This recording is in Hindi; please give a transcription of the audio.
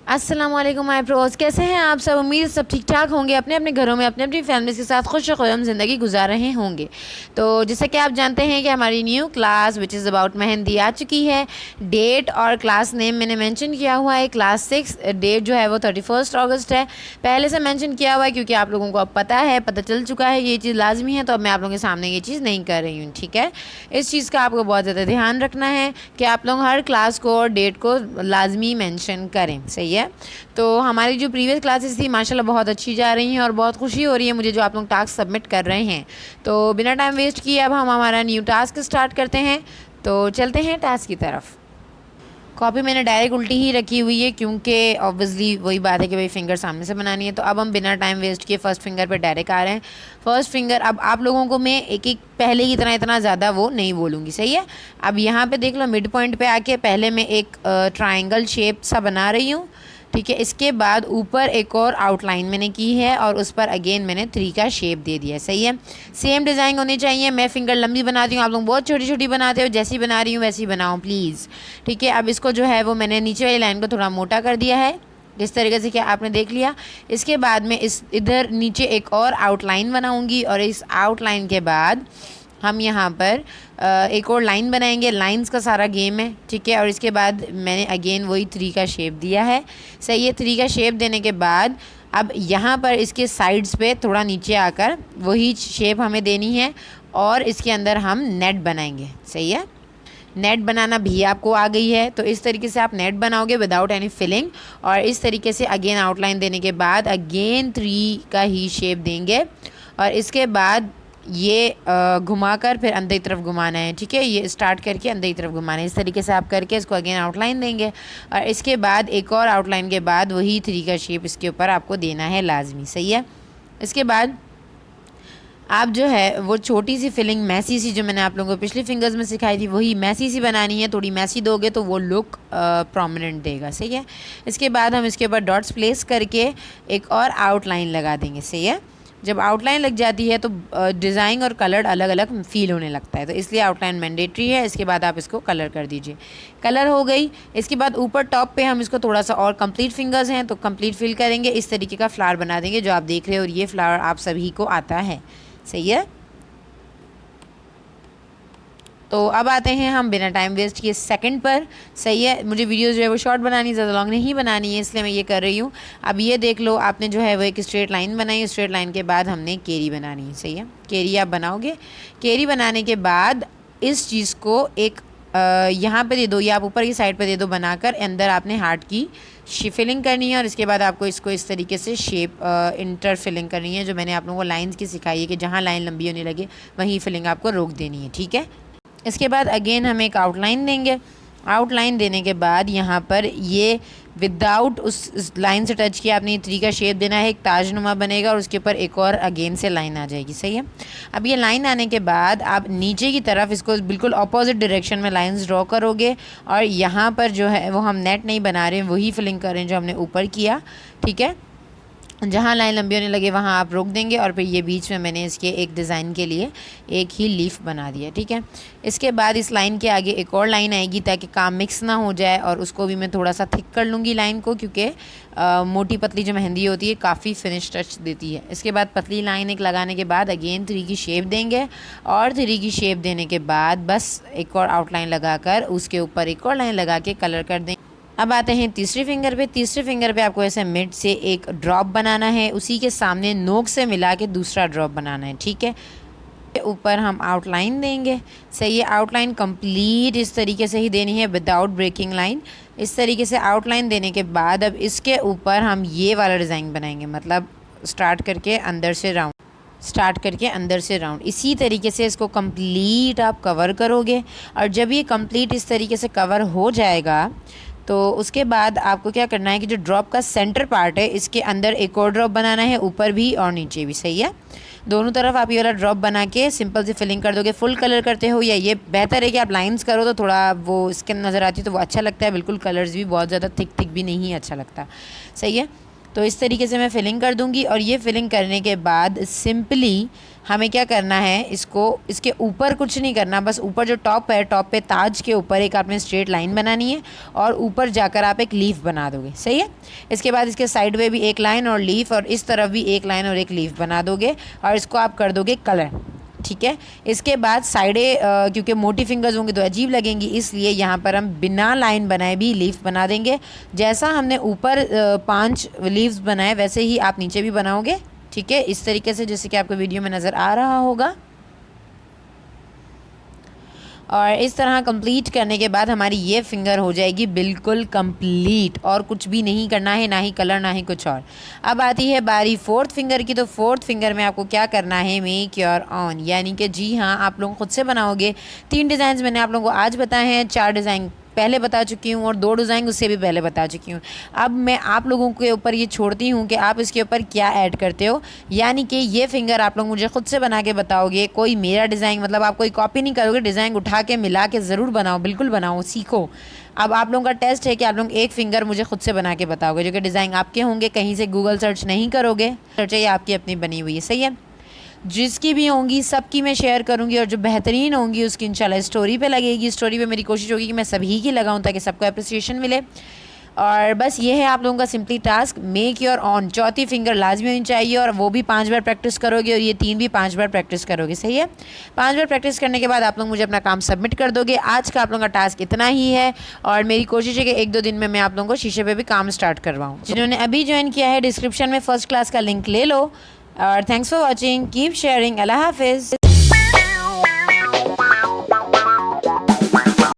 अस्सलाम वालेकुम माय प्रोज, कैसे हैं आप सब। उम्मीद सब ठीक ठाक होंगे, अपने अपने घरों में अपने अपनी फैमिली के साथ खुश खुशम ज़िंदगी गुजार रहे होंगे। तो जैसा कि आप जानते हैं कि हमारी new class which is about mehndi आ चुकी है। डेट और क्लास नेम मैंने मेंशन किया हुआ है। क्लास 6 डेट जो है वो 31 अगस्त है। पहले से मेंशन किया हुआ है क्योंकि आप लोगों को अब पता चल चुका है, ये चीज़ लाजमी है, तो अब मैं आप लोगों के सामने ये चीज़ नहीं कर रही हूँ। ठीक है, इस चीज़ का आपको बहुत ज़्यादा ध्यान रखना है कि आप लोग हर क्लास को और डेट को लाजमी मेंशन करें। सही है। तो हमारी जो प्रीवियस क्लासेस थी माशाल्लाह बहुत अच्छी जा रही हैं और बहुत खुशी हो रही है मुझे जो आप लोग टास्क सबमिट कर रहे हैं। तो बिना टाइम वेस्ट किए अब हम हमारा न्यू टास्क स्टार्ट करते हैं। तो चलते हैं टास्क की तरफ। कॉपी मैंने डायरेक्ट उल्टी ही रखी हुई है क्योंकि ऑब्वियसली वही बात है कि भाई फिंगर सामने से बनानी है। तो अब हम बिना टाइम वेस्ट किए फर्स्ट फिंगर पे डायरेक्ट आ रहे हैं। फर्स्ट फिंगर अब आप लोगों को मैं एक एक पहले की तरह इतना ज़्यादा वो नहीं बोलूँगी। सही है। अब यहाँ पे देख लो, मिड पॉइंट पे आके पहले मैं एक ट्राइंगल शेप सा बना रही हूँ। ठीक है, इसके बाद ऊपर एक और आउटलाइन मैंने की है और उस पर अगेन मैंने 3 का शेप दे दिया है। सही है, सेम डिज़ाइन होनी चाहिए। मैं फिंगर लंबी बनाती हूँ, आप लोग बहुत छोटी छोटी बनाते हो, जैसी बना रही हूँ वैसी बनाओ प्लीज़। ठीक है, अब इसको जो है वो मैंने नीचे वाली लाइन को थोड़ा मोटा कर दिया है जिस तरीके से कि आपने देख लिया। इसके बाद मैं इस इधर नीचे एक और आउटलाइन बनाऊँगी और इस आउटलाइन के बाद हम यहाँ पर एक और लाइन बनाएंगे। लाइंस का सारा गेम है। ठीक है, और इसके बाद मैंने अगेन वही 3 का शेप दिया है। सही है, 3 का शेप देने के बाद अब यहाँ पर इसके साइड्स पे थोड़ा नीचे आकर वही शेप हमें देनी है और इसके अंदर हम नेट बनाएंगे। सही है, नेट बनाना भी आपको आ गई है, तो इस तरीके से आप नेट बनाओगे विदाउट एनी फिलिंग। और इस तरीके से अगेन आउटलाइन देने के बाद अगेन 3 का ही शेप देंगे और इसके बाद ये घुमाकर फिर अंदर की तरफ घुमाना है। ठीक है, ये स्टार्ट करके अंदर की तरफ घुमाना है। इस तरीके से आप करके इसको अगेन आउटलाइन देंगे और इसके बाद एक और आउटलाइन के बाद वही 3 का शेप इसके ऊपर आपको देना है लाजमी। सही है, इसके बाद आप जो है वो छोटी सी फिलिंग मैसी सी जो मैंने आप लोगों को पिछली फिंगर्स में सिखाई थी वही मैसी सी बनानी है। थोड़ी मैसी दोगे तो वो लुक प्रोमिनेंट देगा। सही है, इसके बाद हम इसके ऊपर डॉट्स प्लेस करके एक और आउटलाइन लगा देंगे। सही है, जब आउटलाइन लग जाती है तो डिज़ाइन और कलर अलग अलग फील होने लगता है, तो इसलिए आउटलाइन मैंडेटरी है। इसके बाद आप इसको कलर कर दीजिए। कलर हो गई। इसके बाद ऊपर टॉप पे हम इसको थोड़ा सा और कंप्लीट फिंगर्स हैं तो कंप्लीट फिल करेंगे। इस तरीके का फ्लावर बना देंगे जो आप देख रहे हो और ये फ्लावर आप सभी को आता है। सही है, तो अब आते हैं हम बिना टाइम वेस्ट किए सेकंड पर। सही है, मुझे वीडियो जो है वो शॉर्ट बनानी, ज़्यादा लॉन्ग नहीं बनानी है, इसलिए मैं ये कर रही हूँ। अब ये देख लो, आपने जो है वो एक स्ट्रेट लाइन बनाई। स्ट्रेट लाइन के बाद हमने केरी बनानी है। सही है, केरी आप बनाओगे। केरी बनाने के बाद इस चीज़ को एक यहाँ पे दे दो या आप ऊपर की साइड पे दे दो बनाकर, अंदर आपने हार्ट की फिलिंग करनी है और इसके बाद आपको इसको इस तरीके से शेप इंटर फिलिंग करनी है जो मैंने आप लोगों को लाइंस की सिखाई है कि जहाँ लाइन लंबी होने लगे वहीं फिलिंग आपको रोक देनी है। ठीक है, इसके बाद अगेन हम एक आउटलाइन देंगे। आउटलाइन देने के बाद यहाँ पर ये विदाउट उस लाइन से टच किया आपने 3 का शेप देना है, एक ताजनुमा बनेगा और उसके ऊपर एक और अगेन से लाइन आ जाएगी। सही है, अब ये लाइन आने के बाद आप नीचे की तरफ इसको बिल्कुल अपोजिट डायरेक्शन में लाइंस ड्रॉ करोगे और यहाँ पर जो है वो हम नेट नहीं बना रहे हैं, वही फिलिंग कर रहे हैं जो हमने ऊपर किया। ठीक है, जहाँ लाइन लंबी होने लगे वहाँ आप रोक देंगे और फिर ये बीच में मैंने इसके एक डिज़ाइन के लिए एक ही लीफ बना दिया। ठीक है, इसके बाद इस लाइन के आगे एक और लाइन आएगी ताकि काम मिक्स ना हो जाए और उसको भी मैं थोड़ा सा थिक कर लूँगी लाइन को, क्योंकि मोटी पतली जो मेहंदी होती है काफ़ी फिनिश टच देती है। इसके बाद पतली लाइन एक लगाने के बाद अगेन 3 की शेप देंगे और 3 की शेप देने के बाद बस एक और आउटलाइन लगाकर उसके ऊपर एक और लाइन लगा के कलर कर देंगे। अब आते हैं तीसरी फिंगर पे। तीसरी फिंगर पे आपको ऐसे मिड से एक ड्रॉप बनाना है, उसी के सामने नोक से मिला के दूसरा ड्रॉप बनाना है। ठीक है, ऊपर हम आउटलाइन देंगे। सही है, आउटलाइन कंप्लीट इस तरीके से ही देनी है विदाउट ब्रेकिंग लाइन। इस तरीके से आउटलाइन देने के बाद अब इसके ऊपर हम ये वाला डिज़ाइन बनाएंगे, मतलब स्टार्ट करके अंदर से राउंड इसी तरीके से इसको कंप्लीट आप कवर करोगे। और जब ये कंप्लीट इस तरीके से कवर हो जाएगा तो उसके बाद आपको क्या करना है कि जो ड्रॉप का सेंटर पार्ट है इसके अंदर एक और ड्रॉप बनाना है, ऊपर भी और नीचे भी। सही है, दोनों तरफ आप ये वाला ड्रॉप बना के सिंपल सी फिलिंग कर दोगे। फुल कलर करते हो या ये बेहतर है कि आप लाइंस करो तो थोड़ा वो स्किन नज़र आती है तो वो अच्छा लगता है। बिल्कुल कलर्स भी बहुत ज़्यादा थिक भी नहीं अच्छा लगता। सही है, तो इस तरीके से मैं फिलिंग कर दूँगी। और ये फिलिंग करने के बाद सिंपली हमें क्या करना है, इसके ऊपर कुछ नहीं करना, बस ऊपर जो टॉप है, टॉप पे ताज के ऊपर एक आपने स्ट्रेट लाइन बनानी है और ऊपर जाकर आप एक लीफ बना दोगे। सही है। इसके बाद इसके साइड में भी एक लाइन और लीफ, और इस तरफ भी एक लाइन और एक लीफ बना दोगे और इसको आप कर दोगे कलर। ठीक है। इसके बाद साइडें क्योंकि मोटी फिंगर्स होंगी तो अजीब लगेंगी, इसलिए यहाँ पर हम बिना लाइन बनाए भी लीफ बना देंगे। जैसा हमने ऊपर 5 लीव्स बनाए वैसे ही आप नीचे भी बनाओगे। ठीक है, इस तरीके से जैसे कि आपको वीडियो में नज़र आ रहा होगा। और इस तरह कंप्लीट करने के बाद हमारी ये फिंगर हो जाएगी बिल्कुल कंप्लीट, और कुछ भी नहीं करना है, ना ही कलर ना ही कुछ और। अब आती है बारी 4th फिंगर की। तो 4th फिंगर में आपको क्या करना है, मेक योर ऑन, यानी कि जी हाँ आप लोग खुद से बनाओगे। 3 डिज़ाइन मैंने आप लोगों को आज बताए हैं, 4 डिज़ाइन पहले बता चुकी हूँ और 2 डिज़ाइन उससे भी पहले बता चुकी हूँ। अब मैं आप लोगों के ऊपर ये छोड़ती हूँ कि आप इसके ऊपर क्या ऐड करते हो, यानी कि ये फिंगर आप लोग मुझे खुद से बना के बताओगे। कोई मेरा डिज़ाइन मतलब आप कोई कॉपी नहीं करोगे, डिज़ाइन उठा के मिला के ज़रूर बनाओ, बिल्कुल बनाओ, सीखो। अब आप लोगों का टेस्ट है कि आप लोग एक फिंगर मुझे खुद से बना के बताओगे, जो कि डिज़ाइन आपके होंगे, कहीं से गूगल सर्च नहीं करोगे, सर्च ये आपकी अपनी बनी हुई है। सही है। जिसकी भी होंगी सबकी मैं शेयर करूंगी, और जो बेहतरीन होंगी उसकी इंशाल्लाह स्टोरी पे लगेगी। स्टोरी पे मेरी कोशिश होगी कि मैं सभी की लगाऊं ताकि सबको अप्रिसिएशन मिले। और बस ये है आप लोगों का simply task, make your own. 4थी फिंगर लाजमी होनी चाहिए, और वो भी 5 बार प्रैक्टिस करोगे, और ये 3 भी 5 बार प्रैक्टिस करोगे। सही है। 5 बार प्रैक्टिस करने के बाद आप लोग मुझे अपना काम सबमिट कर दोगे। आज का आप लोगों का टास्क इतना ही है, और मेरी कोशिश है कि 1-2 दिन में मैं आप लोगों को शीशे पे भी काम स्टार्ट करवाऊँ। जिन्होंने अभी ज्वाइन किया है, डिस्क्रिप्शन में फर्स्ट क्लास का लिंक ले लो। और thanks for watching, keep sharing. Allah हाफिज़।